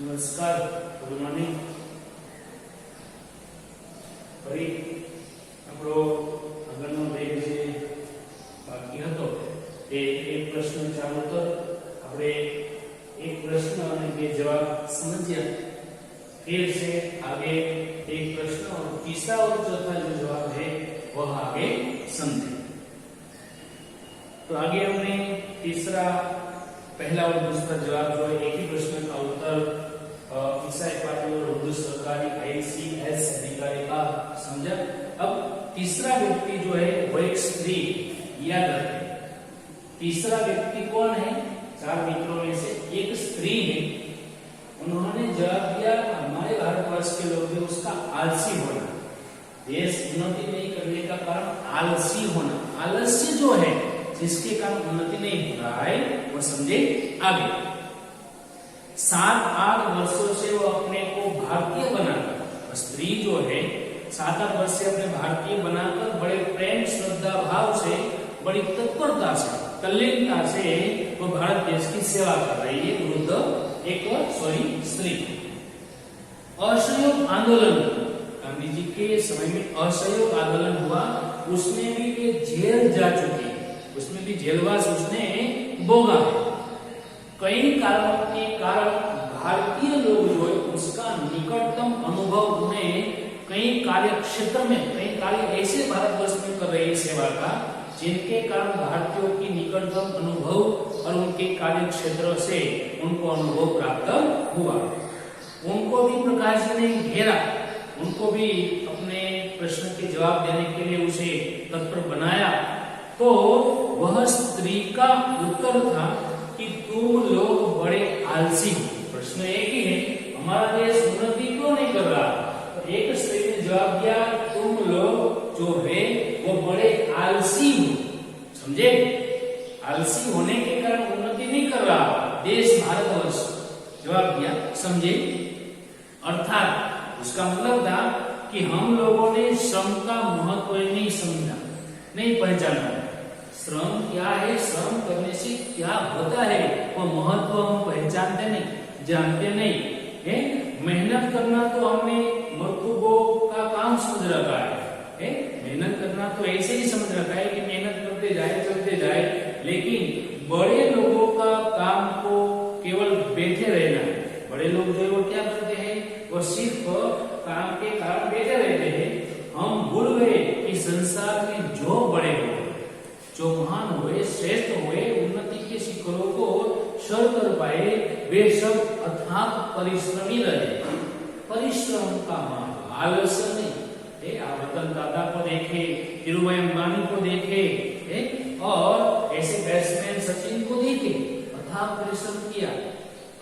નમસ્કાર, good morning. ફરી આપણો આગળનો વેગ જે બાકી હતો તે એક પ્રશ્ન ચાલુ હતો. આપણે એક પ્રશ્ન અને બે જવાબ समझिए. फिर से आगे एक प्रश्न और तीसरा और चौथा जो जवाब है वह आगे समझे. तो आगे हमने तीसरा, पहला और दूसरा जवाब जो है एक ही प्रश्न का उत्तर ईसाई पाटिल और उर्दू सरकारी ICS अधिकारी का समझा. अब तीसरा व्यक्ति जो है वो एक स्त्री. याद रखें, तीसरा व्यक्ति कौन है? चार मित्रों में से एक स्त्री है. उन्होंने जवाब दिया हमारे भारतवर्ष के लोग हैं उसका आलसी होना. देश उन्नति नहीं करने का कारण आलसी होना. आलस्य जो है जिसके कारण उन्नति नहीं हो रहा है वो समझे आगे. 7-8 वर्षों से वो अपने को भारतीय बनाकर, स्त्री जो है 7-8 वर्ष से अपने भारतीय बनाकर बड़े प्रेम श्रद्धा भाव से, बड़ी तत्परता से, तल्लीनता से वो भारत देश की सेवा कर रही है. वृद्ध स्त्री. असहयोग आंदोलन, गांधी जी के समय में असहयोग आंदोलन हुआ, उसमें भी वे जेल जा चुकी है, उसमें भी जेलवास उसने भोगा. कई कारणों के कारण भारतीय लोग जो है उसका निकटतम अनुभव उन्हें कई कार्य क्षेत्र में, कई कार्य ऐसे भारतवर्ष में कर रही सेवा का जिनके कारण भारतीयों की निकटतम अनुभव और उनके कार्य क्षेत्र से उनको अनुभव प्राप्त हुआ. उनको भी प्रकाश जी ने घेरा, उनको भी अपने प्रश्न के जवाब देने के लिए उसे तत्पर बनाया. तो वह स्त्री का उत्तर था कि तुम लोग बड़े आलसी हो. प्रश्न एक ही है, हमारा देश उन्नति क्यों नहीं कर रहा? तो एक स्त्री ने जवाब दिया तुम लोग जो है वो बड़े आलसी हो. समझे? आलसी होने के कारण उन्नति नहीं कर रहा देश भारतवर्ष. जवाब दिया, समझे? अर्थात उसका मतलब था कि हम लोगों ने श्रम का महत्व नहीं समझा, नहीं पहचाना. श्रम क्या है, श्रम करने से क्या होता है वो महत्व हम पहचानते नहीं, जानते नहीं है. मेहनत करना तो हमने मजदूरों का काम समझ रखा है. मेहनत करना तो ऐसे ही समझ रखा है कि मेहनत करते जाए, चलते जाए. लेकिन बड़े लोगों का काम को केवल बैठे रहना है. बड़े लोग जो है वो क्या करते हैं, वो सिर्फ काम के कारण बैठे रहते हैं. हम भूल गए कि संसार में जो बड़े हुए, जो महान हुए, श्रेष्ठ हुए, उन्नति के शिखरों को सर कर पाए, वे सब अथाक परिश्रमी रहे. परिश्रम का मान, आलस्य नहीं. आप रतन टाटा को देखे, धीरूभाई अंबानी को देखे और ऐसे बैट्समैन सचिन को देखे, अथाक परिश्रम किया.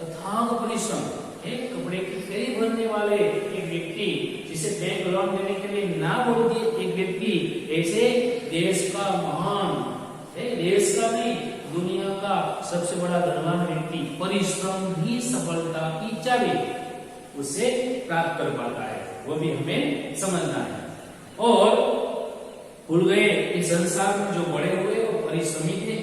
अथाक परिश्रम. कपड़े की फेरी भरने वाले एक व्यक्ति, जिसे बैंक लोन देने के लिए ना बोल दिए एक व्यक्ति, ऐसे देश का महान, देश का नहीं दुनिया का सबसे बड़ा धनवान व्यक्ति, परिश्रम ही सफलता की चाबी उसे प्राप्त कर पाता है. वो भी हमें समझना है. और भूल गए कि संसार में जो बड़े हुए वो परिश्रमी थे.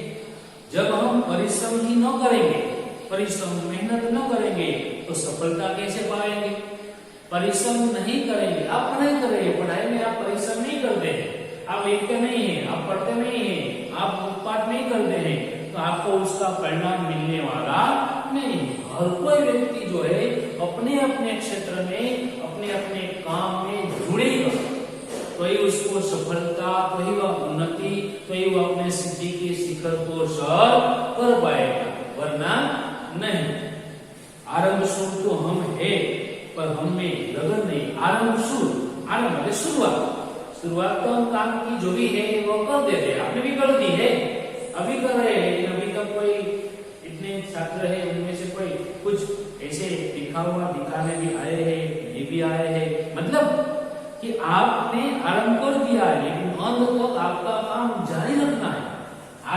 जब हम परिश्रम ही न करेंगे, परिश्रम मेहनत न करेंगे तो सफलता कैसे पाएंगे? परिश्रम नहीं करेंगे, आप पढ़ाई करेंगे, पढ़ाई में आप परिश्रम नहीं करते हैं, आप लिखते नहीं है, आप पढ़ते नहीं है, आप पाठ नहीं करते हैं, तो आपको उसका परिणाम मिलने वाला नहीं. हर कोई व्यक्ति जो है अपने अपने क्षेत्र में, अपने अपने काम में जुड़ेगा तो ही उसको सफलता, तो ही वह उन्नति, तो ही वह अपने सिद्धि के शिखर को सर कर पाएगा, वरना नहीं. आरंभ शूर तो हम है पर हम में लगन नहीं. आरंभ शूर, आरंभ मतलब शुरुआत. शुरुआत तो हम काम की जो भी है वो कर देते हैं. आपने भी कर दी है, अभी कर रहे हैं. लेकिन अभी तक कोई इतने छात्र है उनमें से कोई कुछ ऐसे दिखाने भी आए हैं, ये भी आए हैं. मतलब कि आपने आरंभ कर दिया है लेकिन अंत तक आपका काम जारी रखना है.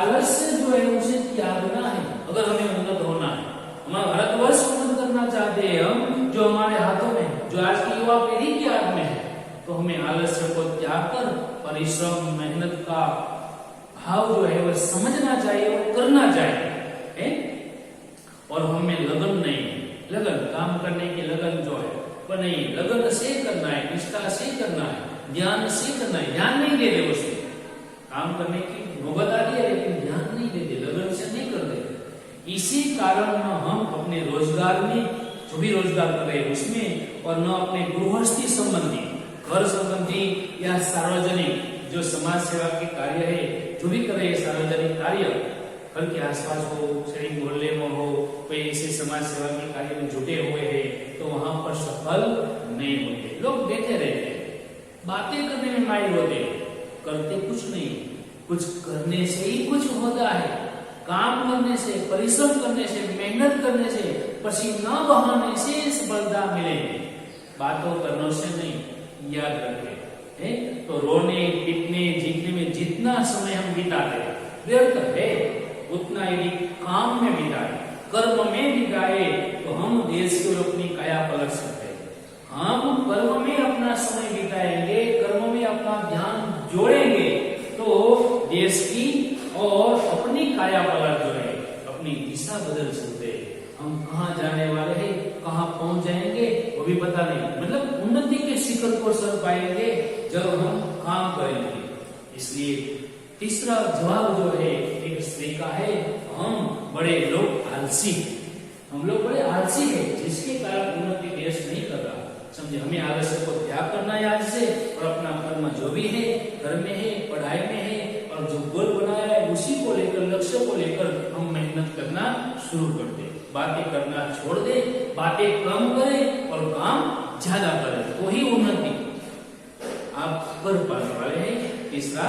आलस्य जो है उसे त्यागना है अगर हमें उन्नत होना है. हमारा भारतवर्ष उन्नत करना चाहते हैं हम, जो हमारे हाथों में, जो आज की युवा पीढ़ी के हाथ में है, तो हमें आलस्य को त्याग कर परिश्रम, मेहनत का भाव जो है वह समझना चाहिए, वो करना चाहिए. और हमें लगन नहीं. लगन, काम करने की लगन जो है वो नहीं, लगन से करना है, निष्ठा से करना है, ध्यान से करना है। ध्यान नहीं दे रहे उसमें, काम करने की नौबत आ रही है लेकिन ध्यान नहीं देते, लगन से नहीं कर रहे। इसी कारण हम अपने रोजगार में जो भी रोजगार कर रहे हैं उसमें, और न अपने गृहस्थी संबंधी, घर संबंधी या सार्वजनिक जो समाज सेवा के कार्य है, जो भी कर रहे हैं सार्वजनिक कार्य, घर के आसपास हो, शहरी मोहल्ले में हो, कोई ऐसे समाज सेवा के कार्य में जुटे हुए हैं, तो वहां पर सफल नहीं होते। लोग बैठे रहते, बातें करने में माहिर होते, करते कुछ नहीं। कुछ करने से ही कुछ होता है, काम करने से, परिश्रम करने से, मेहनत करने से, पसीना बहाने से सफलता मिलेगी, बातों करने से नहीं। याद रखें, तो रोने, पीटने, जीतने में जितना समय हम बिताते व्यर्थ है, उतना यदि काम में बिताए, कर्म में बिताए, तो हम देश की ओर अपनी काया पलट सकते हैं। हम कर्म में अपना समय बिताएंगे, कर्म में अपना ध्यान जोड़ेंगे, तो देश की और अपनी काया पलट जो है, अपनी दिशा बदल सकते हैं। हम कहाँ जाने वाले हैं, कहाँ पहुंच जाएंगे वो भी पता नहीं, मतलब उन्नति के शिखर को सर पाएंगे जब हम काम करेंगे। इसलिए तीसरा जवाब जो है एक स्त्री का है, हम बड़े लोग आलसी, हम लोग बड़े आलसी है, जिसके कारण उन्नति देश नहीं कर रहा। समझे, हमें आलस्य को त्याग करना है आज से, और अपना कर्म जो भी है, घर में है, पढ़ाई में है, और जो गोल बनाया है उसी को लेकर, लक्ष्य को लेकर हम मेहनत करना शुरू कर दे। बातें करना छोड़ दे, बातें कम करें और काम ज्यादा करें, तो ही उन्नति आप कर पाने वाले हैं। तीसरा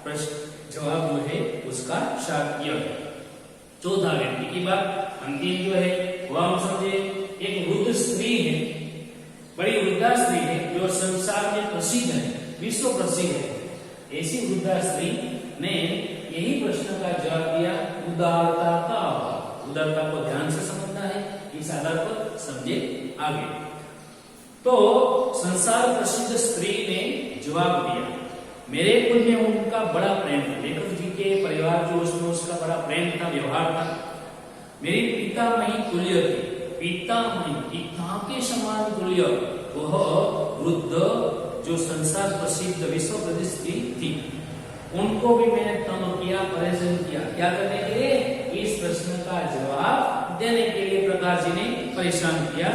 प्रश्न जवाब जो है उसका शाक्य है। चौथा व्यक्ति की बात, अंतिम जो है वह हम समझे, एक वृद्ध स्त्री है, बड़ी वृद्धा स्त्री है, जो संसार में प्रसिद्ध है, विश्व प्रसिद्ध है। ऐसी वृद्धा स्त्री ने यही प्रश्न का जवाब दिया, उदारता का अभाव। उदारता को ध्यान से समझना है, इस आधार पर समझे आगे। तो संसार प्रसिद्ध स्त्री ने जवाब दिया, मेरे कुल में उनका बड़ा प्रेम था, लेखक जी के परिवार जो उसमें उसका बड़ा प्रेम था, व्यवहार था। मेरी पितामही तुल्य थी, पितामही, पिता के समान तुल्य वह वृद्ध जो संसार प्रसिद्ध विश्व प्रसिद्ध स्त्री थी, उनको भी मैंने तंग किया, परेशान किया। क्या करने के लिए? इस प्रश्न का जवाब देने के लिए प्रकाश जी ने परेशान किया।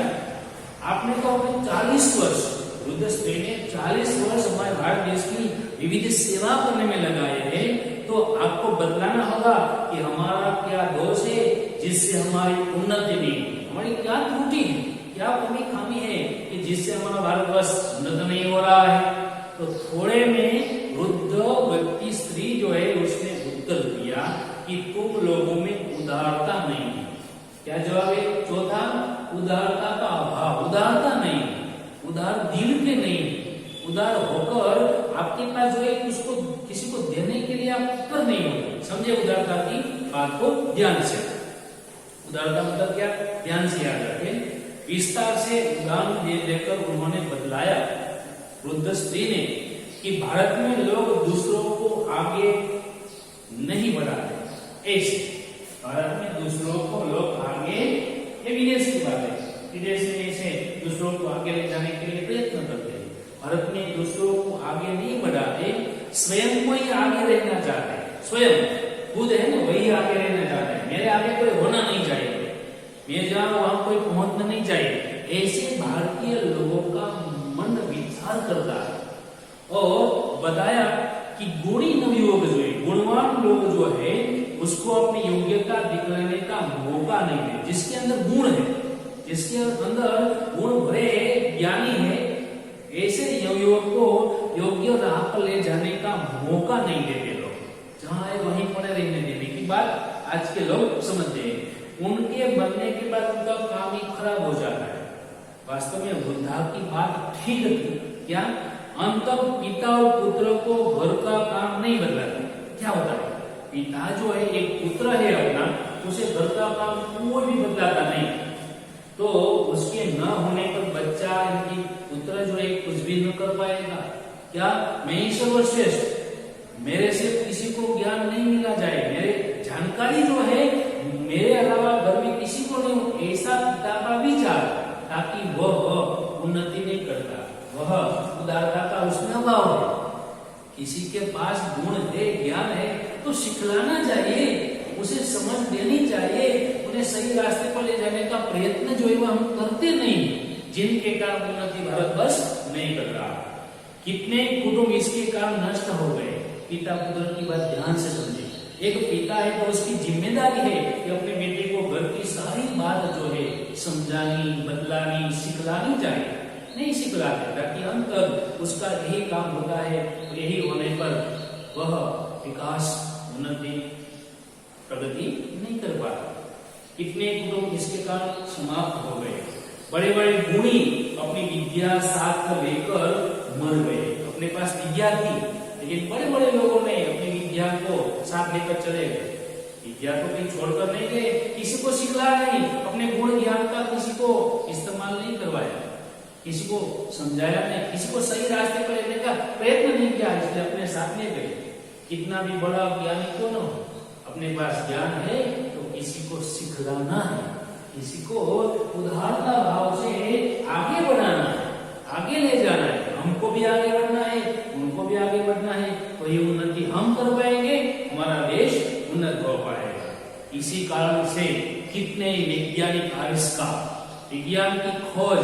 आपने तो अपने 40 वर्ष, वृद्ध स्त्री ने 40 वर्ष हमारे भारत देश की विविध सेवा करने में लगाए हैं, तो आपको बतलाना होगा कि हमारा क्या दोष है जिससे हमारी उन्नति नहीं, हमारी क्या त्रुटि है, क्या कमी खामी है कि जिससे हमारा भारतवर्ष उन्नत नहीं हो रहा है। तो थोड़े में वृद्ध व्यक्ति स्त्री जो है उसने उत्तर दिया कि तुम लोगों में उदारता नहीं है। क्या जवाब है? चौथा, उदारता का अभाव। उदारता नहीं, उदार दिल के नहीं, उदार होकर आपके पास जो है उसको किसी को देने के लिए आप उत्तर नहीं होते। समझे उदारता की बात को ध्यान से। उदारता मतलब क्या? ध्यान से याद रखें। विस्तार से उदाहरण दे देकर उन्होंने बतलाया वृद्ध स्त्री ने कि भारत में लोग दूसरों को आगे नहीं बढ़ाते। ऐसे भारत में दूसरों को लोग आगे, ये विदेश की बात है, विदेश में ऐसे दूसरों को आगे ले जाने के लिए प्रयत्न करते हैं। भारत में दूसरों को आगे नहीं बढ़ाते, स्वयं को ही आगे रहना चाहते हैं। स्वयं खुद है ना, वही आगे रहना चाहते हैं। मेरे आगे कोई होना नहीं चाहिए, मैं जहाँ वहां कोई पहुंचना नहीं चाहिए। ऐसे भारतीय लोगों का मन विचार करता है और बताया कि गुणी नवयुवक जो है, गुणवान लोग जो है उसको अपनी योग्यता दिखलाने का मौका नहीं है। जिसके अंदर गुण है, जिसके अंदर गुण भरे है, ज्ञानी है, ऐसे युवक को योग्य राह पर ले जाने का मौका नहीं देते लोग। जहां है वहीं पड़े रहने देने की बात आज के लोग समझते हैं। उनके बनने के बाद उनका काम ही खराब हो जाता है। वास्तव में वृद्धा की बात ठीक थी। क्या? अंततः पिता और पुत्र को घर का काम नहीं बदलाता। क्या होता है? पिता जो है, एक पुत्र है अपना, उसे घर का काम कोई भी बदलाता नहीं। तो उसके न होने पर बच्चा, इनकी पुत्र जो है कुछ भी न कर पाएगा। क्या? मैं ही सर्वश्रेष्ठ, मेरे से किसी को ज्ञान नहीं मिला जाए, मेरे जानकारी जो है मेरे अलावा घर में किसी को नहीं ऐसा पिता का विचार ताकि वह उन्नति नहीं करता, वह उदारता का उसमें अभाव है। किसी के पास गुण है, ज्ञान है तो सिखलाना चाहिए, उसे समझ देनी चाहिए, उन्हें सही रास्ते पर ले जाने का प्रयत्न जो है वह हम करते नहीं, जिनके कारण उन्नति भारतवर्ष नहीं कर रहा। कितने कुटुंब इसके कारण नष्ट हो गए। पिता पुत्र की बात ध्यान से समझे। एक पिता है तो उसकी जिम्मेदारी है कि अपने बेटे को घर की सारी बात जो है समझानी, बदलानी, सिखलानी चाहिए। नहीं सिखलाते ताकि अंत उसका यही काम होता है, यही होने पर वह विकास, उन्नति, प्रगति नहीं कर पाता। कितने कुटुंब इसके कारण समाप्त हो गए। बड़े बड़े गुणी अपनी विद्या साथ लेकर मर गए। अपने पास विद्या थी लेकिन बड़े बड़े लोगों ने अपनी विद्या को साथ लेकर चले गए। विद्या को कहीं छोड़कर नहीं गए, किसी को सिखलाया नहीं, अपने गुण ज्ञान का किसी को इस्तेमाल नहीं करवाया, किसी को समझाया नहीं, किसी को सही रास्ते पर लेने का प्रयत्न नहीं किया, इसलिए अपने साथ ले गए। कितना भी बड़ा ज्ञानी क्यों न हो, अपने पास ज्ञान है तो किसी को सिखलाना है, किसी को उदारता भाव से आगे बढ़ाना है, आगे ले जाना है। हमको भी आगे बढ़ना है, उनको भी आगे बढ़ना है, तो ये उन्नति हम कर पाएंगे, हमारा देश उन्नत हो पाएगा। इसी कारण से कितने वैज्ञानिक आविष्कार, विज्ञान की खोज,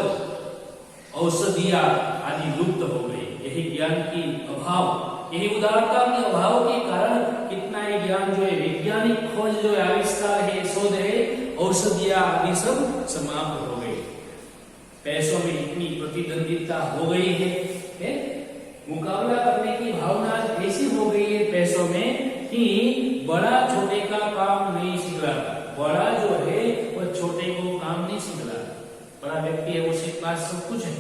औषधियां आदि लुप्त हो गई। यही ज्ञान की अभाव, यही उदारता के अभाव के कारण कितना ही ज्ञान जो है, वैज्ञानिक खोज जो है, आविष्कार है, शोध है, औषधियां आदि सब समाप्त हो गई। पैसों में इतनी प्रतिद्वंदिता हो गई है, मुकाबला करने की भावना ऐसी हो गई है पैसों में कि बड़ा छोटे का काम नहीं सीख रहा। बड़ा जो है वह छोटे को काम नहीं सीख रहा। बड़ा व्यक्ति है, उसके पास सब कुछ है,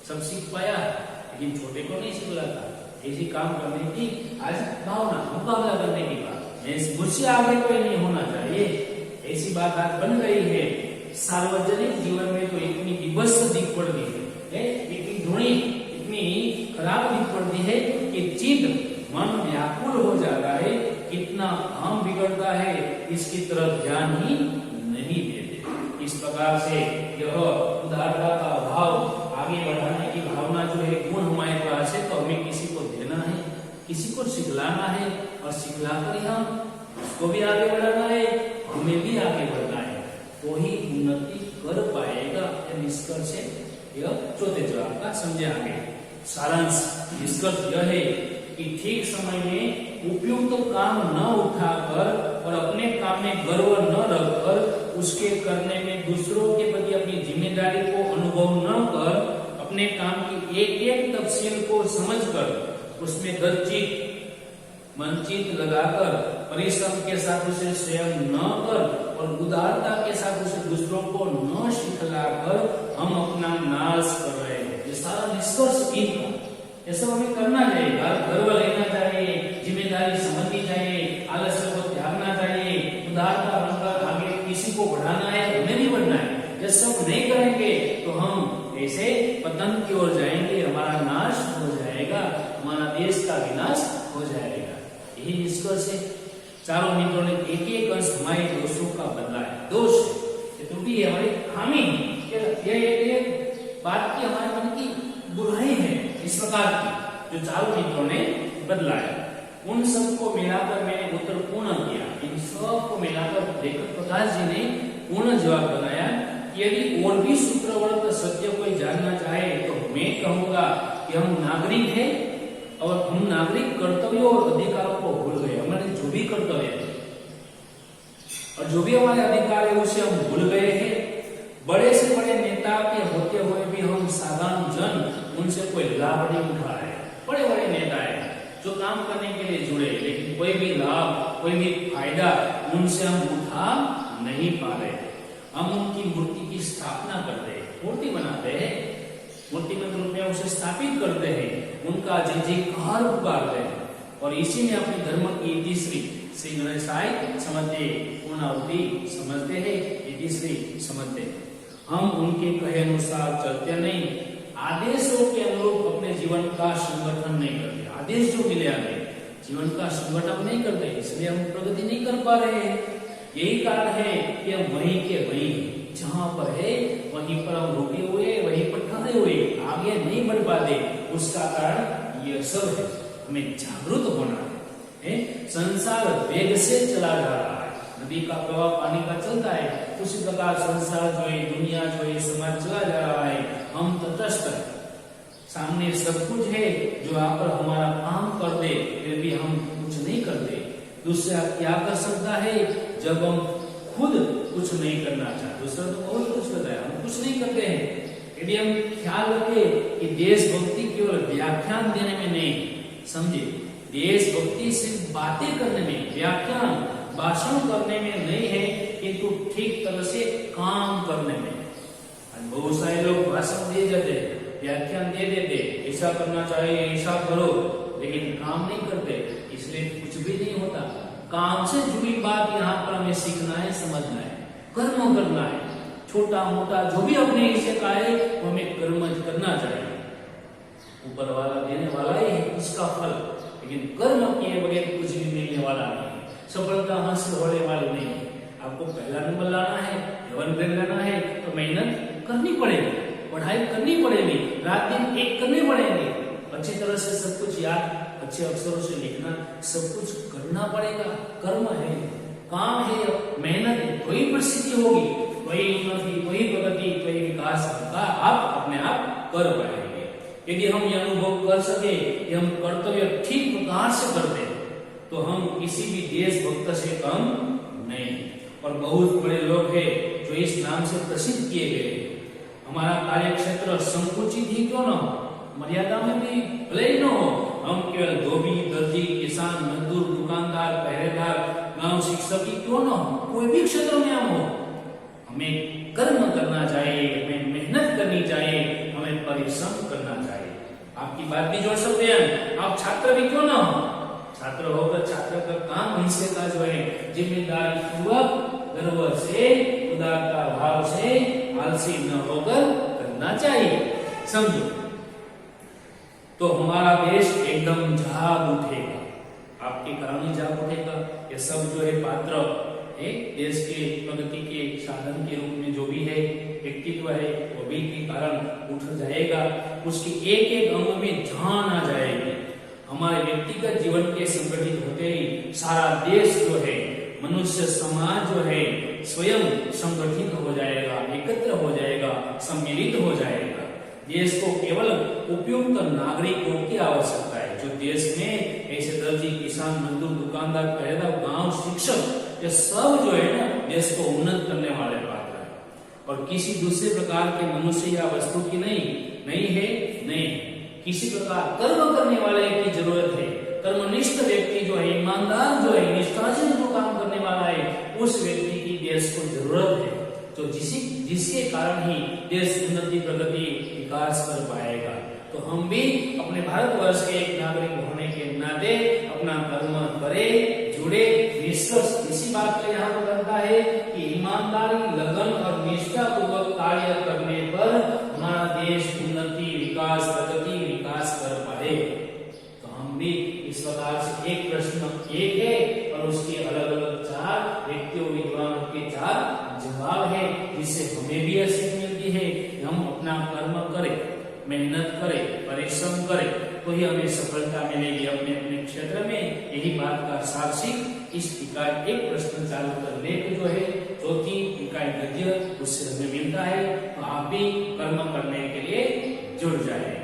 सब सीख पाया, लेकिन छोटे को नहीं सीख रहा था। ऐसी काम करने की आज भावना, मुकाबला करने की बात, मुझसे आगे कोई नहीं होना चाहिए, ऐसी बात आज बन गई है। सार्वजनिक जीवन में तो इतनी विभत्स दिख पड़ती है, इतनी धुणी, इतनी खराब दिख पड़ती है कि चित्त मन व्याकुल हो जाता है। कितना हम बिगड़ता है, इसकी तरफ ध्यान ही नहीं देते। इस प्रकार से यह उदारता का भाव, आगे बढ़ाने की भावना जो है, गुण हमारे पास है तो हमें किसी को देना है, किसी को सिखलाना है, और सिखलाकर हम उसको भी आगे बढ़ाना है, हमें भी आगे बढ़ना है, तो ही उन्नति कर पाएगा। यह निष्कर्ष है, यह चौथे जवाब का समझे। आगे सारांश निष्कर्ष यह है कि ठीक समय में उपयुक्त काम न उठाकर और अपने काम में गर्व न रखकर उसके करने में दूसरों के प्रति अपनी जिम्मेदारी को अनुभव न कर, अपने काम की एक एक तफसील को समझकर उसमें दृढ़चित्त मनचित लगाकर परिश्रम के साथ उसे स्वयं न कर और उदारता के साथ उसे दूसरों को न सिखलाकर हम अपना नाश कर रहे हैं। ये सारा निष्कर्ष इनका, ये सब हमें करना चाहिए। गर्व लेना चाहिए, जिम्मेदारी समझनी चाहिए, आलस्य को त्यागना चाहिए, उदारता बनकर आगे किसी को बढ़ाना है, हमें भी बढ़ना है। ये सब नहीं करेंगे तो हम ऐसे पतन की ओर जाएंगे, हमारा नाश हो जाएगा, हमारा देश का विनाश हो जाएगा। यही निष्कर्ष है। चारों मित्रों ने एक एक अंश हमारे दोषों का बदला है। दोष ये त्रुटि है, हमारी खामी, ये बात की हमारे मन की बुराई है, इस प्रकार की जो चारों मित्रों ने बदला है। उन सबको मिलाकर मैंने उत्तर पूर्ण किया। इन सबको मिलाकर लेखक प्रकाश जी ने पूर्ण जवाब बनाया। यदि और भी सूत्रवर्त सत्य कोई जानना चाहे तो मैं कहूंगा कि हम नागरिक हैं और हम नागरिक कर्तव्यों और अधिकारों को भूल गए। हमारे जो भी कर्तव्य है और जो भी हमारे अधिकार है उसे हम भूल गए हैं। बड़े से बड़े नेता के होते हुए भी हम साधारण जन उनसे कोई लाभ नहीं उठा रहे। बड़े बड़े नेता है जो काम करने के लिए जुड़े, लेकिन कोई भी लाभ, कोई भी फायदा उनसे हम उठा नहीं पा रहे। हम उनकी मूर्ति की स्थापना करते हैं, मूर्ति बनाते हैं, मूर्तिमंत रूप में उसे स्थापित करते हैं, उनका जय जयकार पुकारते हैं और इसी में अपने धर्म की इतिश्री श्री गणेशाय समझते, पूर्णाहुति समझते हैं, इतिश्री समझते हैं। हम उनके कहे अनुसार चलते नहीं, आदेशों के अनुरूप अपने जीवन का संगठन नहीं करते। आदेश जो मिले हमें, जीवन का संगठन नहीं करते, इसलिए हम प्रगति नहीं कर पा रहे हैं। यही कारण है कि हम वहीं के वहीं जहां पर है वहीं पर हम रुके हुए, वहीं पर ठहरे हुए, आगे नहीं बढ़ पाते। उसका कारण यह सब है, हमें जागरूक होना है। संसार वेग से चला जा रहा है, नदी का प्रवाह पानी का चलता है, उसी प्रकार संसार जो है, दुनिया जो है, समाज चला जा रहा है। हम तटस्थ है, सामने सब कुछ है जो यहाँ पर हमारा काम कर दे, फिर भी हम कुछ नहीं करते। दूसरा क्या कर सकता है, जब हम खुद कुछ नहीं करना चाहते, दूसरा तो बहुत कुछ करता है, हम कुछ नहीं करते हैं। यदि हम ख्याल रखें कि देशभक्ति केवल व्याख्यान देने में नहीं, समझे, देशभक्ति सिर्फ बातें करने में, व्याख्यान भाषण करने में नहीं है, किंतु ठीक तरह से काम करने में। बहुत सारे लोग भाषण दे जाते, व्याख्यान दे देते, ऐसा करना चाहिए, ऐसा करो, लेकिन काम नहीं करते, इसलिए कुछ भी नहीं होता। काम से जुड़ी बात यहाँ पर हमें सीखना है, समझना है, कर्म करना है। छोटा मोटा जो भी अपने हिस्से का है वो हमें कर्म करना चाहिए। ऊपर वाला देने वाला ही है इसका फल, लेकिन कर्म किए बगैर कुछ भी मिलने वाला नहीं है। सफलता हासिल होने वाली नहीं है। आपको पहला नंबर लाना है, एवन ग्रेड लाना है, तो मेहनत करनी पड़ेगी, पढ़ाई करनी पड़ेगी, रात दिन एक करने पड़ेंगे, अच्छी तरह से सब कुछ याद, अच्छे अक्षरों से लिखना, सब कुछ करना पड़ेगा। कर्म है, काम है, मेहनत है, कोई प्रसिद्धि होगी, कोई उन्नति, कोई प्रगति, कोई विकास का आप अपने आप कर पाएंगे। यदि हम ये अनुभव कर सके कि हम कर्तव्य ठीक प्रकार से करते हैं, तो हम किसी भी देशभक्त से कम नहीं। और बहुत बड़े लोग हैं जो इस नाम से प्रसिद्ध किए गए। हमारा कार्य क्षेत्र संकुचित ही क्यों न हो, मर्यादा में भी भले ही न हो, हम केवल धोबी, दर्जी, किसान, मजदूर, दुकानदार, पहरेदार, गांव शिक्षक ही क्यों न हो, कोई भी क्षेत्र में हम हो, हमें कर्म करना चाहिए, हमें मेहनत करनी चाहिए, हमें परिश्रम करना चाहिए। आपकी बात भी जोड़ सकते हैं, आप छात्र भी क्यों न हो, छात्र होकर छात्र का काम हिस्से का जो है जिम्मेदारी पूर्वक, गर्व से, उदारता भाव से, आलसी न होकर करना चाहिए। समझो, तो हमारा देश एकदम जाग उठेगा, आपके कारण ही जाग उठेगा। ये सब जो है पात्र है देश के प्रगति के साधन के रूप में जो भी है व्यक्तित्व है, वो भी के कारण उठ जाएगा। उसके एक एक अंग में जान आ जाएगी। हमारे व्यक्तिगत जीवन के संगठित होते ही सारा देश जो है, मनुष्य समाज जो है, स्वयं संगठित हो जाएगा, एकत्र हो जाएगा, सम्मिलित हो जाएगा। देश को केवल उपयुक्त नागरिकों की आवश्यकता है, जो देश में ऐसे दर्जी, किसान, मजदूर, दुकानदार, पहरेदार, गांव शिक्षक, ये सब जो है ना देश को उन्नत करने वाले पात्र है। और किसी दूसरे प्रकार के मनुष्य या वस्तु की नहीं है, नहीं किसी प्रकार कर्म करने वाले की जरूरत है। कर्मनिष्ठ व्यक्ति जो है, ईमानदार जो है, निष्ठा से जो काम करने वाला है, उस व्यक्ति की देश को जरूरत है, तो जिसके कारण ही देश उन्नति, प्रगति, विकास कर पाएगा। तो हम भी अपने भारतवर्ष के एक नागरिक होने के नाते अपना कर्म करें, जुड़े। निष्कर्ष इसी बात का यहाँ पर करता है कि ईमानदारी, लगन और निष्ठा पूर्वक कार्य करने पर हमारा देश उन्नति, विकास, प्रगति, विकास कर पाए। तो हम भी इस प्रकार से एक प्रश्न एक है और उसके अलग अलग चार व्यक्तियों, विद्वानों के चार जवाब है, जिससे हमें भी सीख मिलती है कि हम अपना कर्म करें, मेहनत करें, परिश्रम करें, तो ही हमें सफलता मिलेगी अपने अपने क्षेत्र में। यही बात का सार्वसिक इस इकाई एक प्रश्न चालू कर लेख जो है, चौथी इकाई गद्य, उससे हमें मिलता है। तो आप भी कर्म करने के लिए जुड़ जाए।